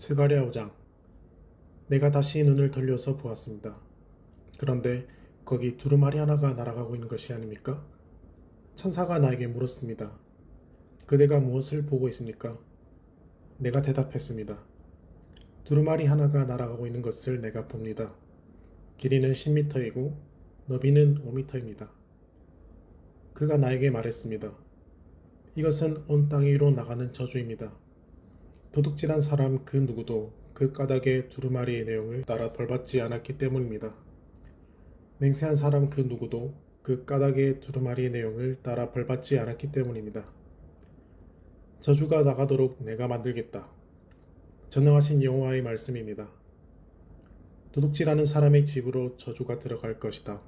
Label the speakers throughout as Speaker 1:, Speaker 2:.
Speaker 1: 스가랴 5장. 내가 다시 눈을 돌려서 보았습니다. 그런데 거기 두루마리 하나가 날아가고 있는 것이 아닙니까? 천사가 나에게 물었습니다. 그대가 무엇을 보고 있습니까? 내가 대답했습니다. 두루마리 하나가 날아가고 있는 것을 내가 봅니다. 길이는 10m이고 너비는 5m입니다. 그가 나에게 말했습니다. 이것은 온 땅 위로 나가는 저주입니다. 도둑질한 사람 그 누구도 그 까닭의 두루마리의 내용을 따라 벌받지 않았기 때문입니다. 맹세한 사람 그 누구도 그 까닭의 두루마리의 내용을 따라 벌받지 않았기 때문입니다. 저주가 나가도록 내가 만들겠다. 전능하신 여호와의 말씀입니다. 도둑질하는 사람의 집으로 저주가 들어갈 것이다.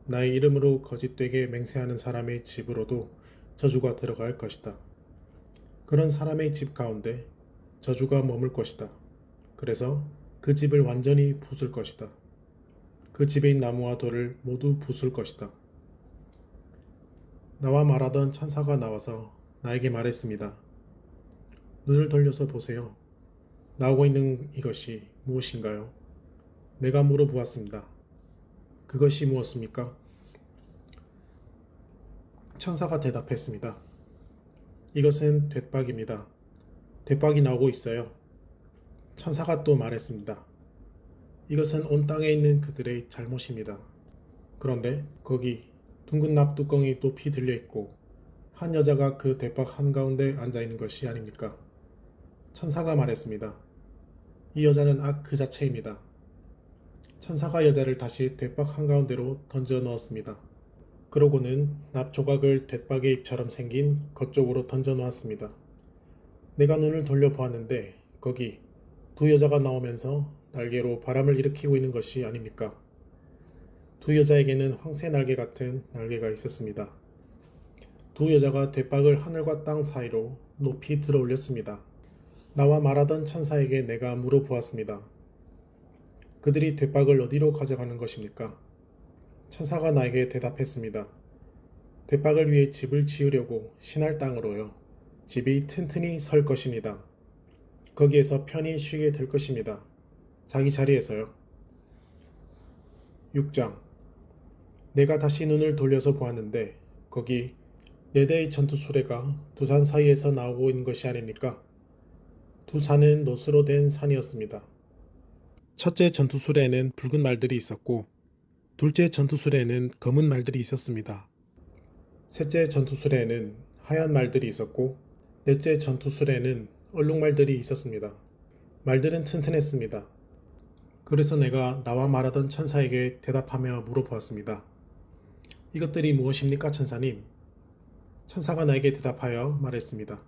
Speaker 1: 나의 이름으로 거짓되게 맹세하는 사람의 집으로도 저주가 들어갈 것이다. 그런 사람의 집 가운데 저주가 머물 것이다. 그래서 그 집을 완전히 부술 것이다. 그 집에 있는 나무와 돌을 모두 부술 것이다. 나와 말하던 천사가 나와서 나에게 말했습니다. 눈을 돌려서 보세요. 나오고 있는 이것이 무엇인가요? 내가 물어보았습니다. 그것이 무엇입니까? 천사가 대답했습니다. 이것은 돛박입니다. 돛박이 나오고 있어요. 천사가 또 말했습니다. 이것은 온 땅에 있는 그들의 잘못입니다. 그런데 거기 둥근 납뚜껑이 높이 들려 있고 한 여자가 그 돛박 한가운데 앉아 있는 것이 아닙니까? 천사가 말했습니다. 이 여자는 악 그 자체입니다. 천사가 여자를 다시 돛박 한가운데로 던져 넣었습니다. 그러고는 납 조각을 돛박의 입처럼 생긴 겉쪽으로 던져 놓았습니다. 내가 눈을 돌려보았는데 거기 두 여자가 나오면서 날개로 바람을 일으키고 있는 것이 아닙니까? 두 여자에게는 황새 날개 같은 날개가 있었습니다. 두 여자가 돛박을 하늘과 땅 사이로 높이 들어 올렸습니다. 나와 말하던 천사에게 내가 물어보았습니다. 그들이 돛박을 어디로 가져가는 것입니까? 천사가 나에게 대답했습니다. 돛박을 위해 집을 지으려고 신할 땅으로요. 집이 튼튼히 설 것입니다. 거기에서 편히 쉬게 될 것입니다. 자기 자리에서요. 6장. 내가 다시 눈을 돌려서 보았는데 거기 4대의 전투 수레가 두 산 사이에서 나오고 있는 것이 아닙니까? 두 산은 노스로 된 산이었습니다. 첫째 전투 수레에는 붉은 말들이 있었고 둘째 전투 수레에는 검은 말들이 있었습니다. 셋째 전투 수레에는 하얀 말들이 있었고 넷째 전투 수레에는 얼룩말들이 있었습니다. 말들은 튼튼했습니다. 그래서 내가 나와 말하던 천사에게 대답하며 물어보았습니다. 이것들이 무엇입니까, 천사님? 천사가 나에게 대답하여 말했습니다.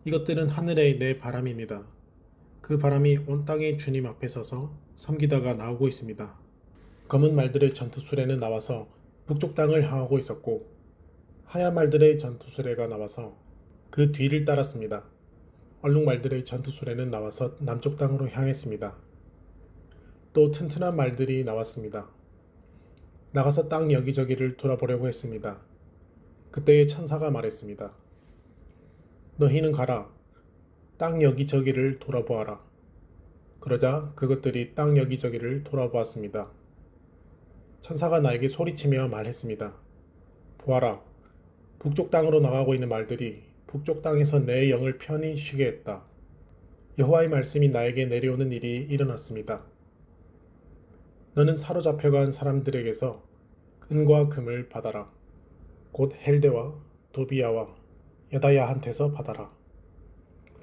Speaker 1: 이것들은 하늘의 내 바람입니다. 그 바람이 온 땅의 주님 앞에 서서 섬기다가 나오고 있습니다. 검은 말들의 전투 수레는 나와서 북쪽 땅을 향하고 있었고 하얀 말들의 전투 수레가 나와서 그 뒤를 따랐습니다. 얼룩말들의 전투 수레는 나와서 남쪽 땅으로 향했습니다. 또 튼튼한 말들이 나왔습니다. 나가서 땅 여기저기를 돌아보려고 했습니다. 그때의 천사가 말했습니다. 너희는 가라. 땅 여기저기를 돌아보아라. 그러자 그것들이 땅 여기저기를 돌아보았습니다. 천사가 나에게 소리치며 말했습니다. 보아라. 북쪽 땅으로 나가고 있는 말들이 북쪽 땅에서 내 영을 편히 쉬게 했다. 여호와의 말씀이 나에게 내려오는 일이 일어났습니다. 너는 사로잡혀간 사람들에게서 은과 금을 받아라. 곧 헬데와 도비야와 여다야한테서 받아라.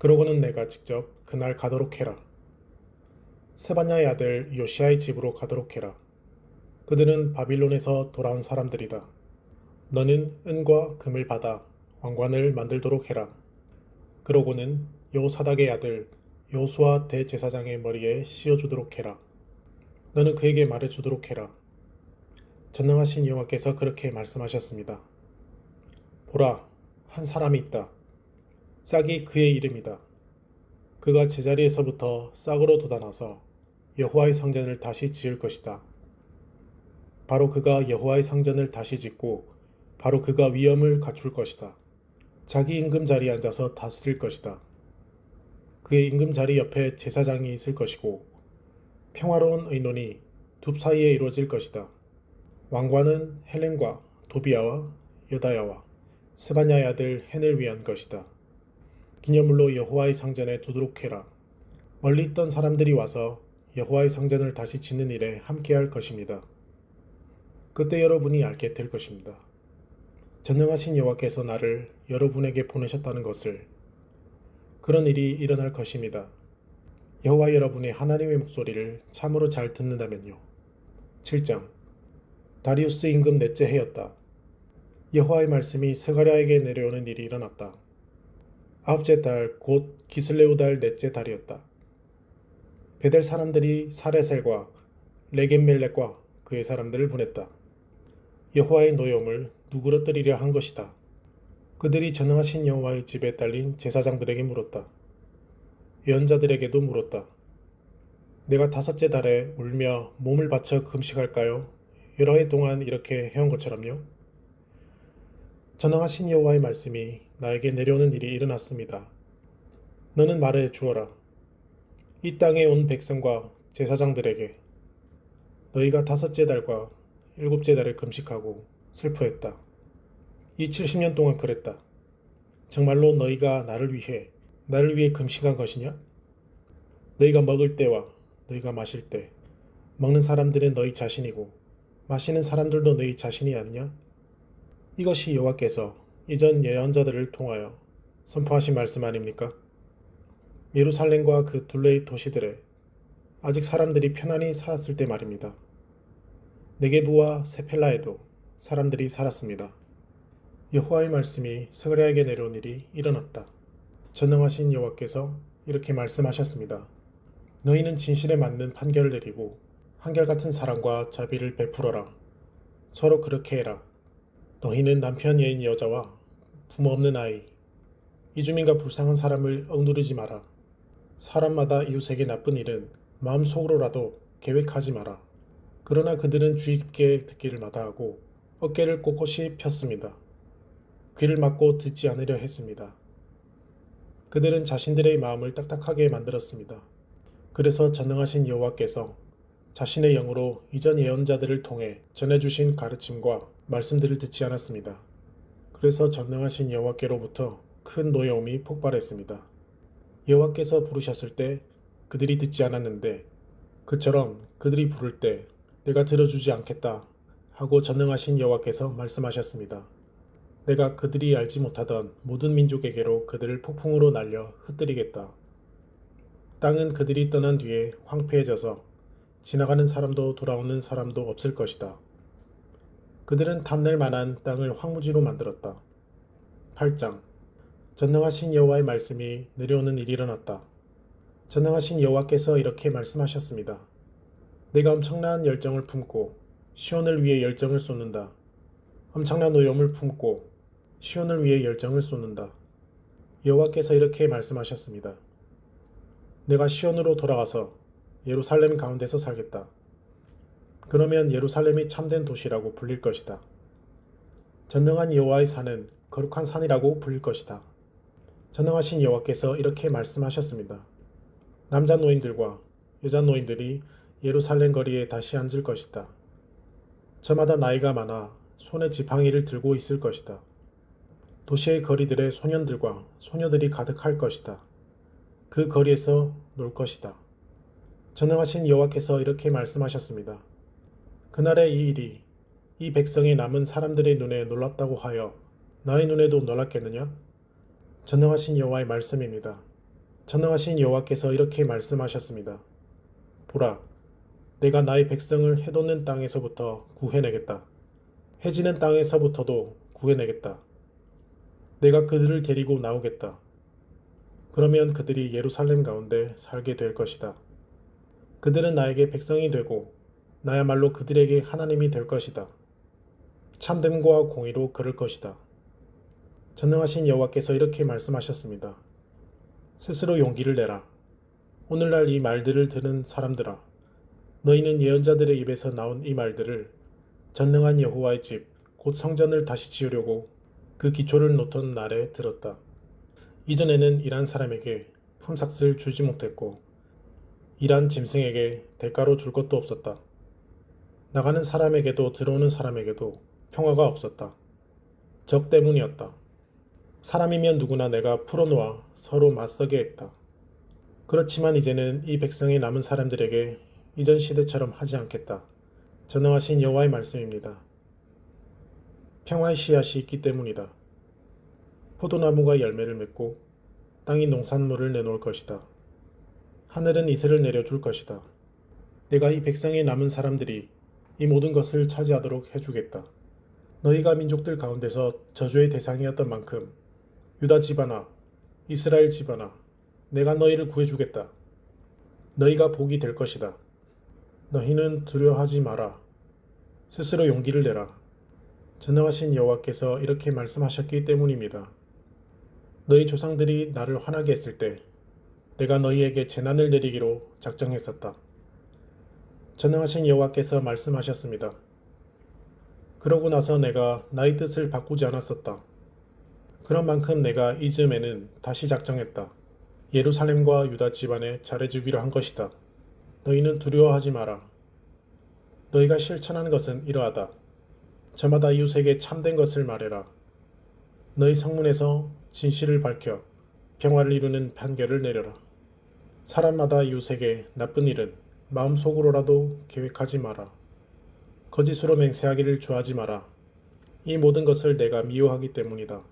Speaker 1: 그러고는 내가 직접 그날 가도록 해라. 세반야의 아들 요시아의 집으로 가도록 해라. 그들은 바빌론에서 돌아온 사람들이다. 너는 은과 금을 받아 왕관을 만들도록 해라. 그러고는 여호사닥의 아들 여호수아 대제사장의 머리에 씌워주도록 해라. 너는 그에게 말해주도록 해라. 전능하신 여호와께서 그렇게 말씀하셨습니다. 보라, 한 사람이 있다. 싹이 그의 이름이다. 그가 제자리에서부터 싹으로 돋아나서 여호와의 성전을 다시 지을 것이다. 바로 그가 여호와의 성전을 다시 짓고 바로 그가 위엄을 갖출 것이다. 자기 임금 자리에 앉아서 다스릴 것이다. 그의 임금 자리 옆에 제사장이 있을 것이고 평화로운 의논이 둡 사이에 이루어질 것이다. 왕관은 헬렌과 도비아와 여다야와 스바냐의 아들 헨을 위한 것이다. 기념물로 여호와의 성전에 두도록 해라. 멀리 있던 사람들이 와서 여호와의 성전을 다시 짓는 일에 함께할 것입니다. 그때 여러분이 알게 될 것입니다. 전능하신 여호와께서 나를 여러분에게 보내셨다는 것을. 그런 일이 일어날 것입니다. 여호와 여러분의 하나님의 목소리를 참으로 잘 듣는다면요. 7장. 다리우스 임금 넷째 해였다. 여호와의 말씀이 스가랴에게 내려오는 일이 일어났다. 아홉째 달 곧 기슬레우 달 넷째 달이었다. 베델 사람들이 사레셀과 레겜멜렉과 그의 사람들을 보냈다. 여호와의 노여움을 누그러뜨리려 한 것이다. 그들이 전능하신 여호와의 집에 딸린 제사장들에게 물었다. 예언자들에게도 물었다. 내가 다섯째 달에 울며 몸을 바쳐 금식할까요? 여러 해 동안 이렇게 해온 것처럼요. 전능하신 여호와의 말씀이 나에게 내려오는 일이 일어났습니다. 너는 말해 주어라. 이 땅에 온 백성과 제사장들에게 너희가 다섯째 달과 일곱째 달에 금식하고 슬퍼했다. 이 70년 동안 그랬다. 정말로 너희가 나를 위해 금식한 것이냐? 너희가 먹을 때와 너희가 마실 때 먹는 사람들은 너희 자신이고 마시는 사람들도 너희 자신이 아니냐? 이것이 여호와께서 이전 예언자들을 통하여 선포하신 말씀 아닙니까? 예루살렘과 그 둘레의 도시들에 아직 사람들이 편안히 살았을 때 말입니다. 네게부와 세펠라에도 사람들이 살았습니다. 여호와의 말씀이 스가랴에게 내려온 일이 일어났다. 전능하신 여호와께서 이렇게 말씀하셨습니다. 너희는 진실에 맞는 판결을 내리고 한결같은 사랑과 자비를 베풀어라. 서로 그렇게 해라. 너희는 남편 예인 여자와 부모 없는 아이, 이주민과 불쌍한 사람을 억누르지 마라. 사람마다 이웃에게 나쁜 일은 마음속으로라도 계획하지 마라. 그러나 그들은 주의 깊게 듣기를 마다하고 어깨를 꼿꼿이 폈습니다. 귀를 막고 듣지 않으려 했습니다. 그들은 자신들의 마음을 딱딱하게 만들었습니다. 그래서 전능하신 여호와께서 자신의 영으로 이전 예언자들을 통해 전해주신 가르침과 말씀들을 듣지 않았습니다. 그래서 전능하신 여호와께로부터 큰 노여움이 폭발했습니다. 여호와께서 부르셨을 때 그들이 듣지 않았는데 그처럼 그들이 부를 때 내가 들어주지 않겠다 하고 전능하신 여호와께서 말씀하셨습니다. 내가 그들이 알지 못하던 모든 민족에게로 그들을 폭풍으로 날려 흩뜨리겠다. 땅은 그들이 떠난 뒤에 황폐해져서 지나가는 사람도 돌아오는 사람도 없을 것이다. 그들은 탐낼 만한 땅을 황무지로 만들었다. 8장. 전능하신 여호와의 말씀이 내려오는 일이 일어났다. 전능하신 여호와께서 이렇게 말씀하셨습니다. 내가 엄청난 열정을 품고 시온을 위해 열정을 쏟는다. 엄청난 노여움을 품고 시온을 위해 열정을 쏟는다. 여호와께서 이렇게 말씀하셨습니다. 내가 시온으로 돌아가서 예루살렘 가운데서 살겠다. 그러면 예루살렘이 참된 도시라고 불릴 것이다. 전능한 여호와의 산은 거룩한 산이라고 불릴 것이다. 전능하신 여호와께서 이렇게 말씀하셨습니다. 남자 노인들과 여자 노인들이 예루살렘 거리에 다시 앉을 것이다. 저마다 나이가 많아 손에 지팡이를 들고 있을 것이다. 도시의 거리들에 소년들과 소녀들이 가득할 것이다. 그 거리에서 놀 것이다. 전능하신 여호와께서 이렇게 말씀하셨습니다. 그날의 이 일이 이 백성의 남은 사람들의 눈에 놀랍다고 하여 나의 눈에도 놀랍겠느냐? 전능하신 여호와의 말씀입니다. 전능하신 여호와께서 이렇게 말씀하셨습니다. 보라, 내가 나의 백성을 해돋는 땅에서부터 구해내겠다. 해지는 땅에서부터도 구해내겠다. 내가 그들을 데리고 나오겠다. 그러면 그들이 예루살렘 가운데 살게 될 것이다. 그들은 나에게 백성이 되고 나야말로 그들에게 하나님이 될 것이다. 참됨과 공의로 그럴 것이다. 전능하신 여호와께서 이렇게 말씀하셨습니다. 스스로 용기를 내라. 오늘날 이 말들을 들은 사람들아, 너희는 예언자들의 입에서 나온 이 말들을 전능한 여호와의 집, 곧 성전을 다시 지으려고 그 기초를 놓던 날에 들었다. 이전에는 일한 사람에게 품삯을 주지 못했고 일한 짐승에게 대가로 줄 것도 없었다. 나가는 사람에게도 들어오는 사람에게도 평화가 없었다. 적 때문이었다. 사람이면 누구나 내가 풀어놓아 서로 맞서게 했다. 그렇지만 이제는 이 백성의 남은 사람들에게 이전 시대처럼 하지 않겠다. 전능하신 여호와의 말씀입니다. 평화의 씨앗이 있기 때문이다. 포도나무가 열매를 맺고 땅이 농산물을 내놓을 것이다. 하늘은 이슬을 내려줄 것이다. 내가 이 백성의 남은 사람들이 이 모든 것을 차지하도록 해주겠다. 너희가 민족들 가운데서 저주의 대상이었던 만큼 유다 집안아, 이스라엘 집안아, 내가 너희를 구해주겠다. 너희가 복이 될 것이다. 너희는 두려워하지 마라. 스스로 용기를 내라. 전능하신 여호와께서 이렇게 말씀하셨기 때문입니다. 너희 조상들이 나를 화나게 했을 때 내가 너희에게 재난을 내리기로 작정했었다. 전능하신 여호와께서 말씀하셨습니다. 그러고 나서 내가 나의 뜻을 바꾸지 않았었다. 그런 만큼 내가 이 즈음에는 다시 작정했다. 예루살렘과 유다 집안에 잘해주기로 한 것이다. 너희는 두려워하지 마라. 너희가 실천하는 것은 이러하다. 저마다 이웃에게 참된 것을 말해라. 너희 성문에서 진실을 밝혀 평화를 이루는 판결을 내려라. 사람마다 이웃에게 나쁜 일은 마음속으로라도 계획하지 마라. 거짓으로 맹세하기를 좋아하지 마라. 이 모든 것을 내가 미워하기 때문이다.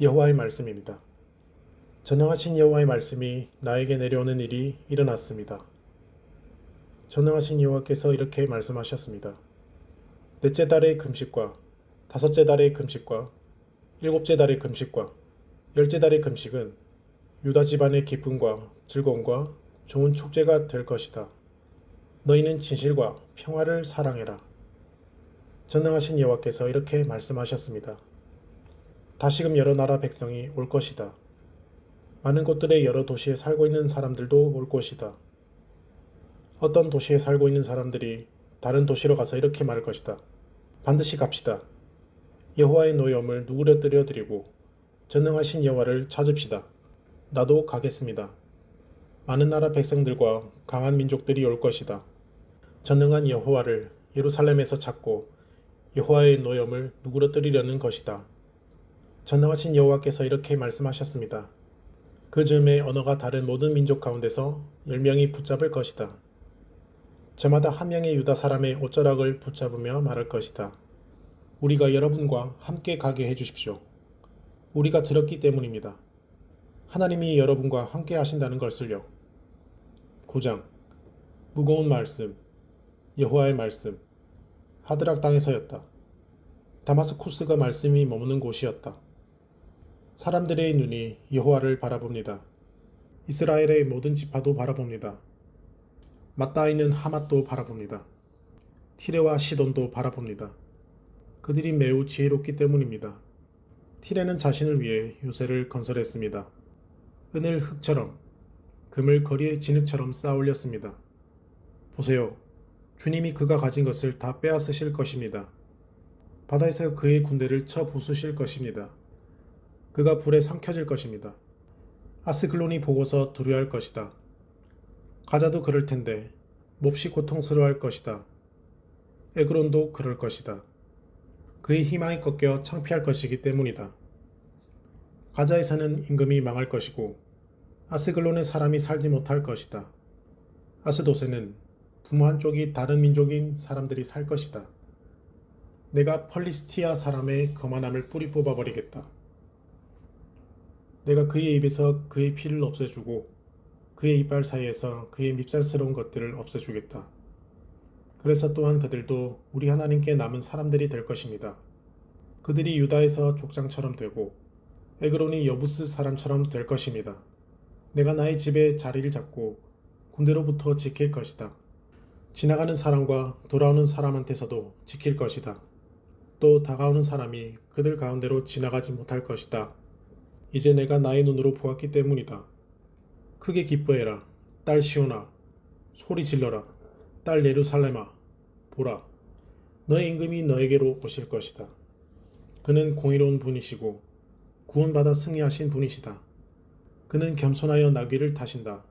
Speaker 1: 여호와의 말씀입니다. 전능하신 여호와의 말씀이 나에게 내려오는 일이 일어났습니다. 전능하신 여호와께서 이렇게 말씀하셨습니다. 넷째 달의 금식과 다섯째 달의 금식과 일곱째 달의 금식과 열째 달의 금식은 유다 집안의 기쁨과 즐거움과 좋은 축제가 될 것이다. 너희는 진실과 평화를 사랑해라. 전능하신 여호와께서 이렇게 말씀하셨습니다. 다시금 여러 나라 백성이 올 것이다. 많은 곳들의 여러 도시에 살고 있는 사람들도 올 것이다. 어떤 도시에 살고 있는 사람들이 다른 도시로 가서 이렇게 말할 것이다. 반드시 갑시다. 여호와의 노여움을 누그러뜨려 드리고 전능하신 여호와를 찾읍시다. 나도 가겠습니다. 많은 나라 백성들과 강한 민족들이 올 것이다. 전능한 여호와를 예루살렘에서 찾고 여호와의 노여움을 누그러뜨리려는 것이다. 전능하신 여호와께서 이렇게 말씀하셨습니다. 그 즈음에 언어가 다른 모든 민족 가운데서 10명이 붙잡을 것이다. 저마다 한 명의 유다 사람의 옷자락을 붙잡으며 말할 것이다. 우리가 여러분과 함께 가게 해주십시오. 우리가 들었기 때문입니다. 하나님이 여러분과 함께 하신다는 것을요. 9장 무거운 말씀 여호와의 말씀 하드락 땅에서였다. 다마스쿠스가 말씀이 머무는 곳이었다. 사람들의 눈이 여호와를 바라봅니다. 이스라엘의 모든 지파도 바라봅니다. 맞닿아 있는 하맛도 바라봅니다. 티레와 시돈도 바라봅니다. 그들이 매우 지혜롭기 때문입니다. 티레는 자신을 위해 요새를 건설했습니다. 은을 흙처럼, 금을 거리의 진흙처럼 쌓아 올렸습니다. 보세요. 주님이 그가 가진 것을 다 빼앗으실 것입니다. 바다에서 그의 군대를 쳐 부수실 것입니다. 그가 불에 삼켜질 것입니다. 아스글론이 보고서 두려워할 것이다. 가자도 그럴 텐데 몹시 고통스러워할 것이다. 에그론도 그럴 것이다. 그의 희망이 꺾여 창피할 것이기 때문이다. 가자에서는 임금이 망할 것이고 아스글론의 사람이 살지 못할 것이다. 아스도세는 부모 한쪽이 다른 민족인 사람들이 살 것이다. 내가 펄리스티아 사람의 거만함을 뿌리 뽑아버리겠다. 내가 그의 입에서 그의 피를 없애주고 그의 이빨 사이에서 그의 밉살스러운 것들을 없애주겠다. 그래서 또한 그들도 우리 하나님께 남은 사람들이 될 것입니다. 그들이 유다에서 족장처럼 되고 에그론이 여부스 사람처럼 될 것입니다. 내가 나의 집에 자리를 잡고 군대로부터 지킬 것이다. 지나가는 사람과 돌아오는 사람한테서도 지킬 것이다. 또 다가오는 사람이 그들 가운데로 지나가지 못할 것이다. 이제 내가 나의 눈으로 보았기 때문이다. 크게 기뻐해라. 딸 시온아. 소리 질러라. 딸 예루살렘아. 보라. 너의 임금이 너에게로 오실 것이다. 그는 공의로운 분이시고 구원받아 승리하신 분이시다. 그는 겸손하여 나귀를 타신다.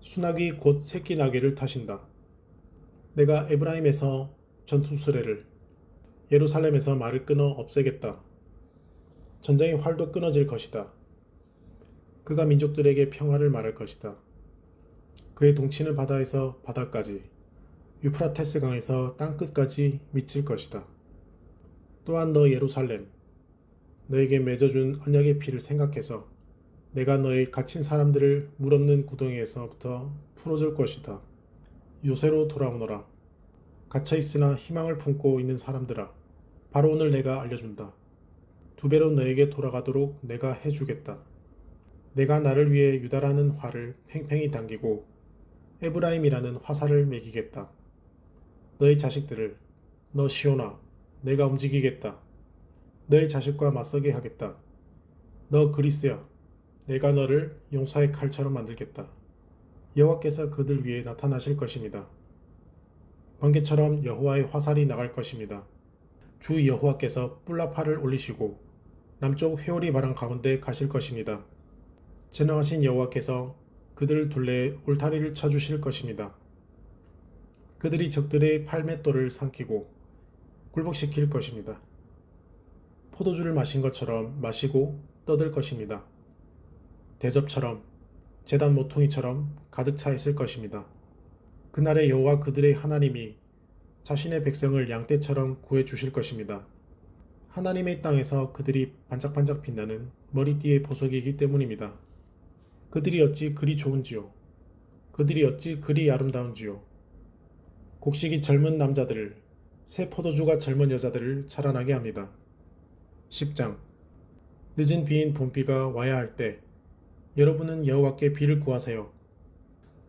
Speaker 1: 수나귀 곧 새끼 나귀를 타신다. 내가 에브라임에서 전투 수레를, 예루살렘에서 말을 끊어 없애겠다. 전쟁의 활도 끊어질 것이다. 그가 민족들에게 평화를 말할 것이다. 그의 동치는 바다에서 바다까지, 유프라테스 강에서 땅끝까지 미칠 것이다. 또한 너 예루살렘, 너에게 맺어준 언약의 피를 생각해서 내가 너의 갇힌 사람들을 물 없는 구덩이에서부터 풀어줄 것이다. 요새로 돌아오너라. 갇혀있으나 희망을 품고 있는 사람들아, 바로 오늘 내가 알려준다. 2배로 너에게 돌아가도록 내가 해주겠다. 내가 나를 위해 유다라는 활을 팽팽히 당기고 에브라임이라는 화살을 매기겠다. 너의 자식들을, 너 시온아, 내가 움직이겠다. 너의 자식과 맞서게 하겠다. 너 그리스야, 내가 너를 용사의 칼처럼 만들겠다. 여호와께서 그들 위에 나타나실 것입니다. 번개처럼 여호와의 화살이 나갈 것입니다. 주 여호와께서 뿔나팔을 올리시고 남쪽 회오리 바람 가운데 가실 것입니다. 전능하신 여호와께서 그들 둘레에 울타리를 쳐주실 것입니다. 그들이 적들의 팔맷돌을 삼키고 굴복시킬 것입니다. 포도주를 마신 것처럼 마시고 떠들 것입니다. 대접처럼 제단 모퉁이처럼 가득 차 있을 것입니다. 그날에 여호와 그들의 하나님이 자신의 백성을 양떼처럼 구해 주실 것입니다. 하나님의 땅에서 그들이 반짝반짝 빛나는 머리띠의 보석이기 때문입니다. 그들이 어찌 그리 좋은지요. 그들이 어찌 그리 아름다운지요. 곡식이 젊은 남자들을, 새 포도주가 젊은 여자들을 자라나게 합니다. 10장. 늦은 비인 봄비가 와야 할 때 여러분은 여호와께 비를 구하세요.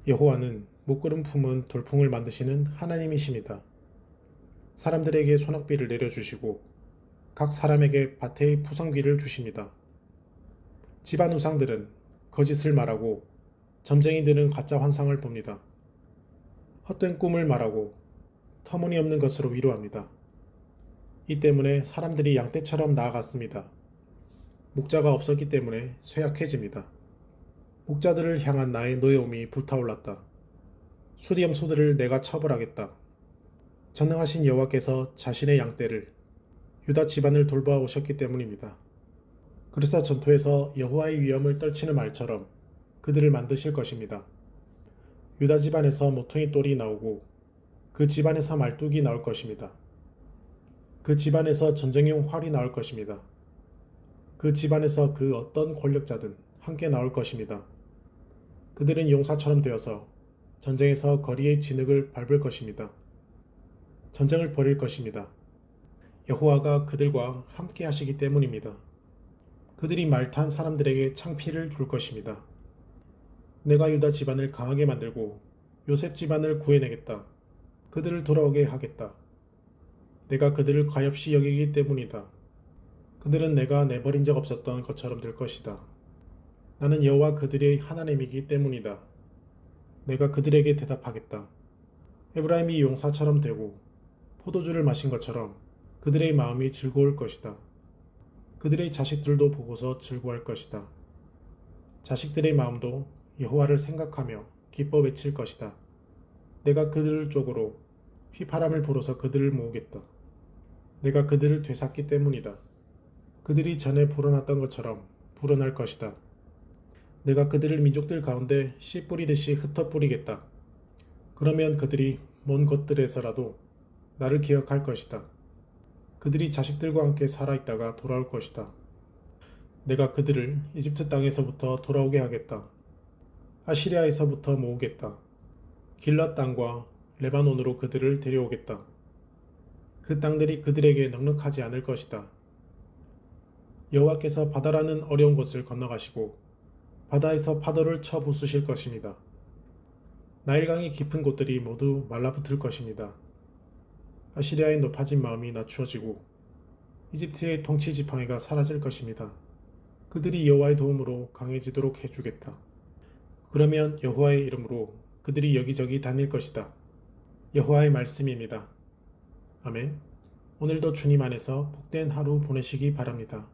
Speaker 1: 여호와는 목구름 품은 돌풍을 만드시는 하나님이십니다. 사람들에게 소낙비를 내려주시고 각 사람에게 밭의 푸성귀를 주십니다. 집안 우상들은 거짓을 말하고 점쟁이들은 가짜 환상을 봅니다. 헛된 꿈을 말하고 터무니없는 것으로 위로합니다. 이 때문에 사람들이 양떼처럼 나아갔습니다. 목자가 없었기 때문에 쇠약해집니다. 목자들을 향한 나의 노여움이 불타올랐다. 수리염소들을 내가 처벌하겠다. 전능하신 여호와께서 자신의 양떼를, 유다 집안을 돌보아 오셨기 때문입니다. 그래서 전투에서 여호와의 위엄을 떨치는 말처럼 그들을 만드실 것입니다. 유다 집안에서 모퉁이 똘이 나오고 그 집안에서 말뚝이 나올 것입니다. 그 집안에서 전쟁용 활이 나올 것입니다. 그 집안에서 그 어떤 권력자든 함께 나올 것입니다. 그들은 용사처럼 되어서 전쟁에서 거리의 진흙을 밟을 것입니다. 전쟁을 벌일 것입니다. 여호와가 그들과 함께 하시기 때문입니다. 그들이 말탄 사람들에게 창피를 줄 것입니다. 내가 유다 집안을 강하게 만들고 요셉 집안을 구해내겠다. 그들을 돌아오게 하겠다. 내가 그들을 가엾이 여기기 때문이다. 그들은 내가 내버린 적 없었던 것처럼 될 것이다. 나는 여호와 그들의 하나님이기 때문이다. 내가 그들에게 대답하겠다. 에브라임이 용사처럼 되고 포도주를 마신 것처럼 그들의 마음이 즐거울 것이다. 그들의 자식들도 보고서 즐거워할 것이다. 자식들의 마음도 여호와를 생각하며 기뻐 외칠 것이다. 내가 그들 쪽으로 휘파람을 불어서 그들을 모으겠다. 내가 그들을 되찾기 때문이다. 그들이 전에 불어났던 것처럼 불어날 것이다. 내가 그들을 민족들 가운데 씨 뿌리듯이 흩어 뿌리겠다. 그러면 그들이 먼 곳들에서라도 나를 기억할 것이다. 그들이 자식들과 함께 살아있다가 돌아올 것이다. 내가 그들을 이집트 땅에서부터 돌아오게 하겠다. 아시리아에서부터 모으겠다. 길랏 땅과 레바논으로 그들을 데려오겠다. 그 땅들이 그들에게 넉넉하지 않을 것이다. 여호와께서 바다라는 어려운 곳을 건너가시고 바다에서 파도를 쳐 부수실 것입니다. 나일강의 깊은 곳들이 모두 말라붙을 것입니다. 아시리아의 높아진 마음이 낮추어지고 이집트의 통치 지팡이가 사라질 것입니다. 그들이 여호와의 도움으로 강해지도록 해주겠다. 그러면 여호와의 이름으로 그들이 여기저기 다닐 것이다. 여호와의 말씀입니다. 아멘. 오늘도 주님 안에서 복된 하루 보내시기 바랍니다.